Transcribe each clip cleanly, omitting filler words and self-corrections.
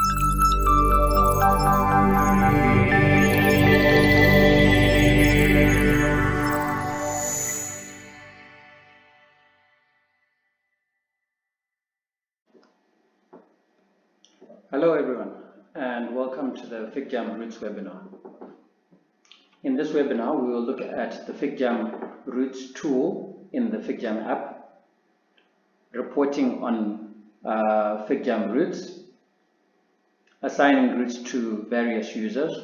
Hello everyone, and welcome to the FIGJAM Roots webinar. In this webinar, we will look at the FIGJAM Roots tool in the FIGJAM app, reporting on FIGJAM roots, assigning roots to various users,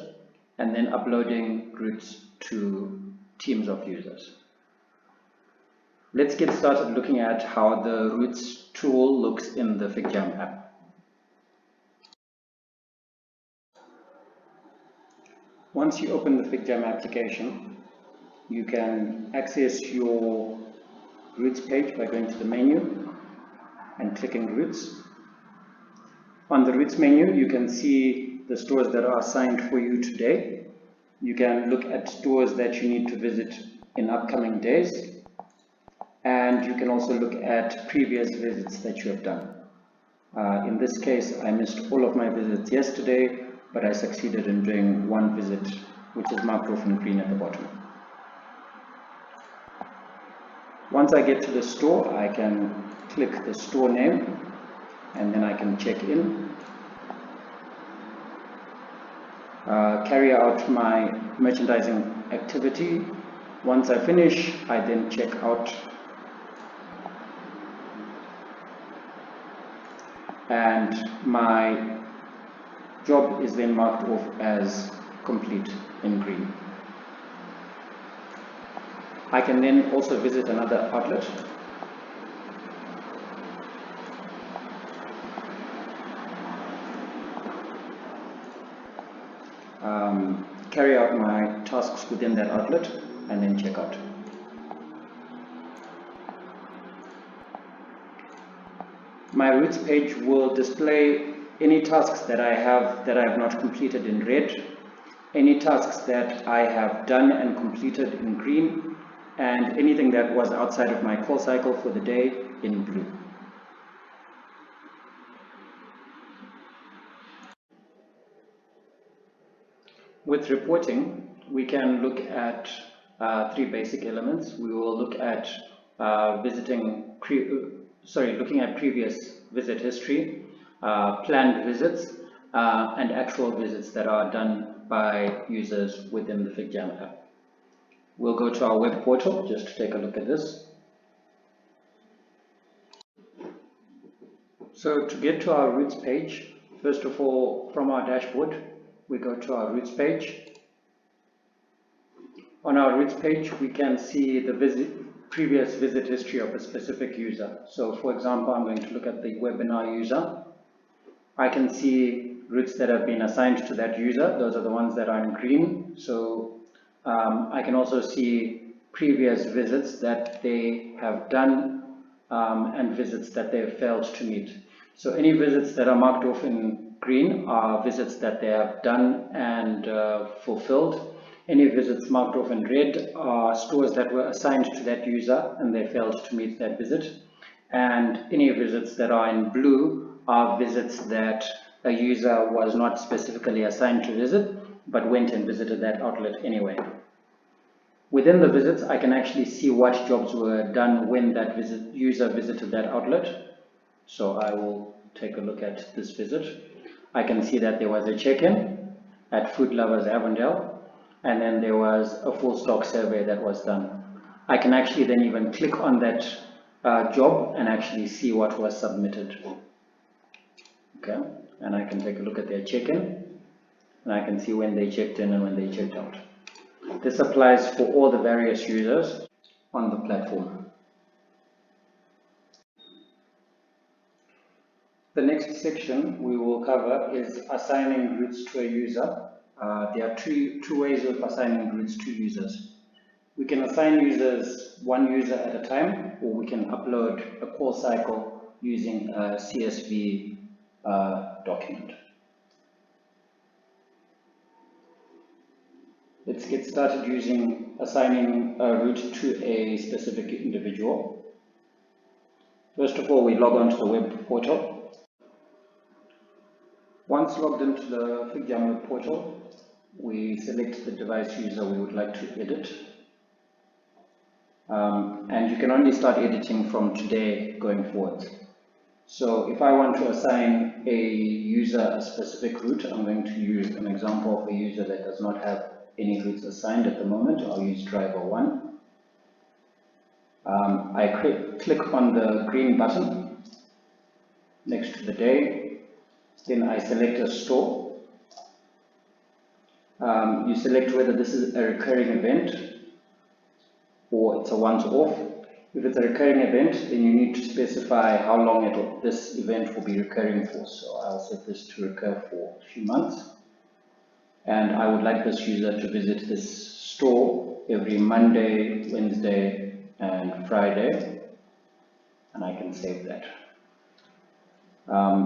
and then uploading roots to teams of users. Let's get started looking at how the roots tool looks in the FIGJAM app. Once you open the FIGJAM application, you can access your roots page by going to the menu and clicking roots. On the roots menu, you can see the stores that are assigned for you today. You can look at stores that you need to visit in upcoming days. And you can also look at previous visits that you have done. In this case, I missed all of my visits yesterday, but I succeeded in doing one visit, which is marked off in green at the bottom. Once I get to the store, I can click the store name, and then I can check in, carry out my merchandising activity. Once I finish, I then check out, and my job is then marked off as complete in green. I can then also visit another outlet. Carry out my tasks within that outlet and then check out. My roots page will display any tasks that I have not completed in red, any tasks that I have done and completed in green, and anything that was outside of my call cycle for the day in blue. With reporting, we can look at three basic elements. We will look at looking at previous visit history, planned visits, and actual visits that are done by users within the FIGJAM app. We'll go to our web portal just to take a look at this. So to get to our roots page, first of all, from our dashboard, we go to our roots page. On our roots page, we can see the previous visit history of a specific user. So for example, I'm going to look at the webinar user. I can see roots that have been assigned to that user. Those are the ones that are in green. So I can also see previous visits that they have done and visits that they have failed to meet. So any visits that are marked off in green are visits that they have done and fulfilled. Any visits marked off in red are stores that were assigned to that user and they failed to meet that visit. And any visits that are in blue are visits that a user was not specifically assigned to visit, but went and visited that outlet anyway. Within the visits, I can actually see what jobs were done when that user visited that outlet. So I will take a look at this visit. I can see that there was a check-in at Food Lovers Avondale, and then there was a full stock survey that was done. I can actually then even click on that job and actually see what was submitted. Okay, and I can take a look at their check-in, and I can see when they checked in and when they checked out. This applies for all the various users on the platform. The next section we will cover is assigning roots to a user. There are two ways of assigning roots to users. We can assign users one user at a time, or we can upload a call cycle using a CSV document. Let's get started using assigning a root to a specific individual. First of all, we log on to the web portal. Once logged into the FIGJAM web portal, we select the device user we would like to edit. And you can only start editing from today going forward. So if I want to assign a user a specific route, I'm going to use an example of a user that does not have any routes assigned at the moment. I'll use driver 1. I click on the green button next to the day. Then I select a store. You select whether this is a recurring event or it's a once-off. If it's a recurring event, then you need to specify how long this event will be recurring for. So I'll set this to recur for a few months. And I would like this user to visit this store every Monday, Wednesday, and Friday. And I can save that.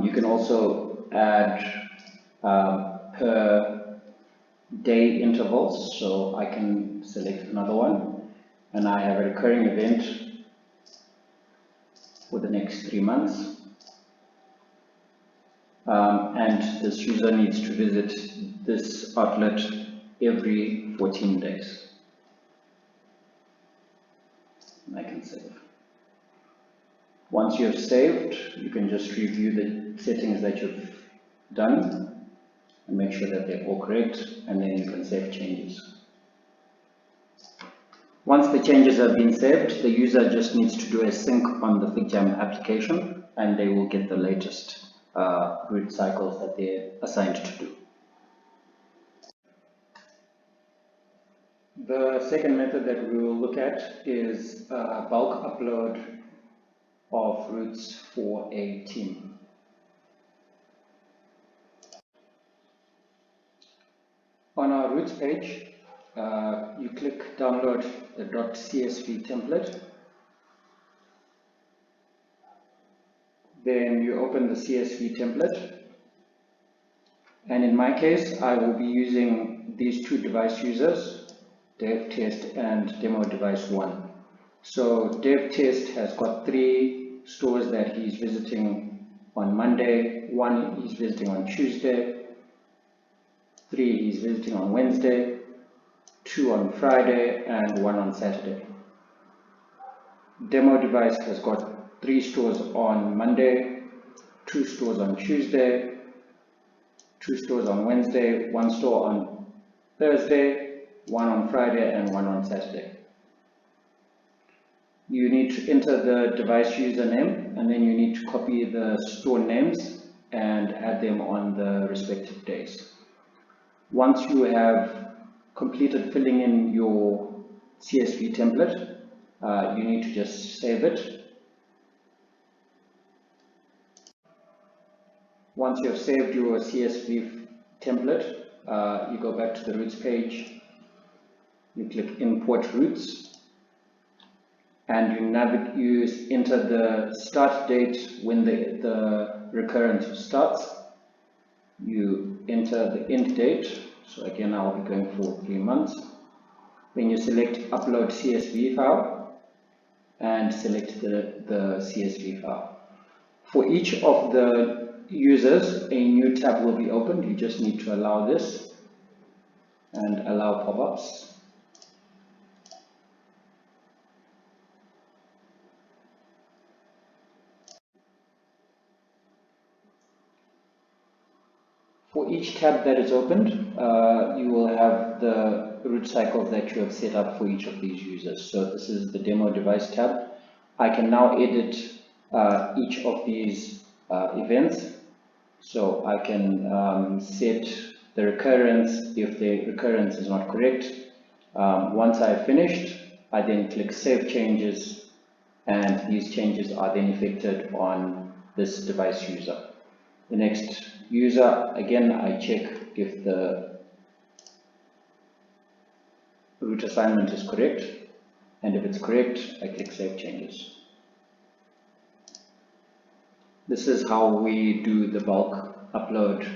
You can also add per day intervals. So I can select another one. And I have a recurring event for the next 3 months. And this user needs to visit this outlet every 14 days. And I can save. Once you have saved, you can just review the settings that you've done and make sure that they're all correct, and then you can save changes. Once the changes have been saved, the user just needs to do a sync on the FIGJAM application, and they will get the latest route cycles that they're assigned to do. The second method that we will look at is bulk upload of routes for a team. On our routes page, you click download the .csv template. Then you open the CSV template. And in my case, I will be using these two device users, dev test and demo device 1. So dev test has got 3 stores that he's visiting on Monday, 1 he's visiting on Tuesday, 3 he's visiting on Wednesday, 2 on Friday, and 1 on Saturday. Demo device has got 3 stores on Monday, 2 stores on Tuesday, 2 stores on Wednesday, 1 store on Thursday, 1 on Friday, and 1 on Saturday. You need to enter the device username, and then you need to copy the store names and add them on the respective days. Once you have completed filling in your CSV template, you need to just save it. Once you have saved your CSV template, you go back to the routes page, you click import routes, and you enter the start date when the recurrence starts. You enter the end date, so again I'll be going for 3 months. Then you select upload CSV file and select the CSV file. For each of the users, a new tab will be opened. You just need to allow this and allow pop-ups. For each tab that is opened, you will have the route cycles that you have set up for each of these users. So this is the demo device tab. I can now edit each of these events. So I can set the recurrence if the recurrence is not correct. Once I've finished, I then click Save Changes, and these changes are then effected on this device user. The next user, again, I check if the route assignment is correct, and if it's correct, I click Save Changes. This is how we do the bulk upload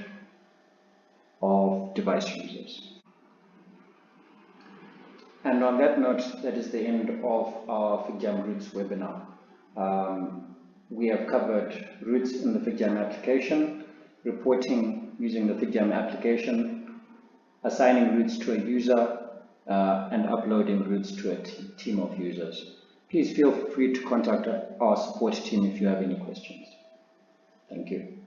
of device users. And on that note, that is the end of our FIGJAM routes webinar. We have covered routes in the FIGJAM application, reporting using the FIGJAM application, assigning routes to a user, and uploading routes to a team of users. Please feel free to contact our support team if you have any questions. Thank you.